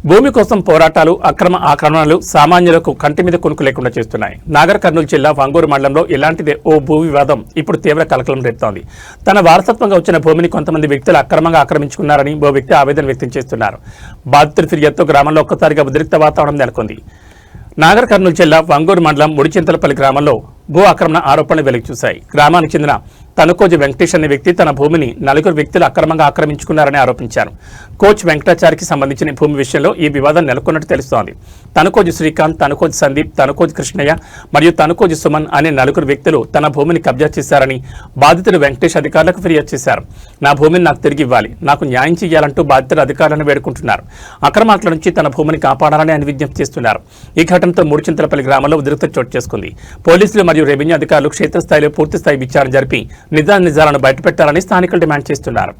భూమి కోసం పోరాటాలు అక్రమ ఆక్రమణలు సామాన్యులకు కంటి మీద కొనుక్కు లేకుండా చేస్తున్నాయి. నాగర్ కర్నూలు జిల్లా వంగూరు మండలంలో ఇలాంటిదే ఓ భూ వివాదం ఇప్పుడు తీవ్ర కలకలం రేపుతోంది. తన వారసత్వంగా వచ్చిన భూమిని కొంతమంది వ్యక్తులు అక్రమంగా ఆక్రమించుకున్నారని ఓ వ్యక్తి ఆవేదన వ్యక్తం చేస్తున్నారు. బాధితుల ఫిర్యాదుతో గ్రామంలో ఒక్కసారిగా ఉద్రిక్త వాతావరణం నెలకొంది. నాగర్ కర్నూలు జిల్లా వంగూరు మండలం ముడిచింతలపల్లి గ్రామంలో భూ ఆక్రమణ ఆరోపణలు వెలుగు చూశాయి. గ్రామానికి చెందిన తనుకోజు వెంకటేష్ అనే వ్యక్తి తన భూమిని నలుగురు వ్యక్తులు అక్రమంగా ఆక్రమించుకున్నారని ఆరోపించారు. కోచ్ వెంకటాచారికి సంబంధించిన భూమి విషయంలో ఈ వివాదం నెలకొన్నట్టు తెలుస్తోంది. తనుకోజు శ్రీకాంత్, తనుకోజు సందీప్, తనుకోజు కృష్ణయ్య మరియు తనుకోజు సుమన్ అనే నలుగురు వ్యక్తులు తన భూమిని కబ్జా చేశారని బాధితులు వెంకటేష్ అధికారులకు ఫిర్యాదు చేశారు. నా భూమిని నాకు తిరిగి ఇవ్వాలి, నాకు న్యాయం చేయాలంటూ బాధితులు అధికారులను వేడుకుంటున్నారు. అక్రమార్కుల నుంచి తన భూమిని కాపాడాలని ఆయన విజ్ఞప్తి చేస్తున్నారు. ఈ ఘటనతో ముడిచింతలపల్లి గ్రామంలో ఉద్రిక్తత చోటు చేసుకుంది. పోలీసులు మరియు రెవెన్యూ అధికారులు క్షేత్రస్థాయిలో పూర్తిస్థాయి విచారణ జరిపి నిజాలను బయటపెట్టాలని స్థానికులు డిమాండ్ చేస్తున్నారు.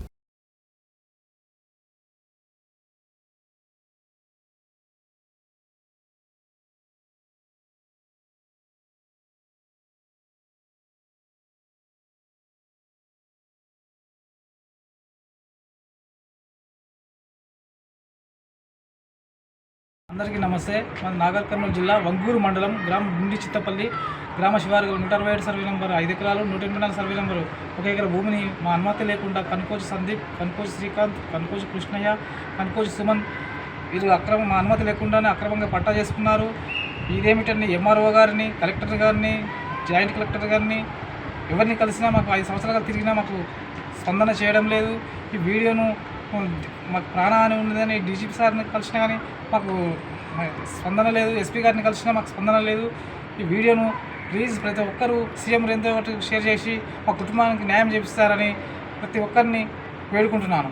అందరికీ నమస్తే. మన నాగర్ కర్నూలు జిల్లా వంగూరు మండలం గ్రామం ముడిచింతలపల్లి గ్రామ శివారు 127 సర్వే నెంబర్ 5 ఎకరాలు 184 సర్వే నెంబరు 1 ఎకరా భూమిని మా అనుమతి లేకుండా కనుకోజు సందీప్, కనుకోజు శ్రీకాంత్, కనుకోజు కృష్ణయ్య, కనుకోజు సుమన్ వీళ్ళు మా అనుమతి లేకుండానే అక్రమంగా పట్టా చేసుకున్నారు. ఇదేమిటండి ఎంఆర్ఓ గారిని, కలెక్టర్ గారిని, జాయింట్ కలెక్టర్ గారిని ఎవరిని కలిసినా మాకు 5 సంవత్సరాలుగా తిరిగినా మాకు స్పందన చేయడం లేదు. ఈ వీడియోను మాకు ప్రాణహాని ఉన్నదని డీజీపీ సార్ని కలిసినా కానీ మాకు స్పందన లేదు. ఎస్పీ గారిని కలిసినా మాకు స్పందన లేదు. ఈ వీడియోను ప్లీజ్ ప్రతి ఒక్కరూ సీఎం రేంతో షేర్ చేసి మా కుటుంబానికి న్యాయం చేపిస్తారని ప్రతి ఒక్కరిని వేడుకుంటున్నాను.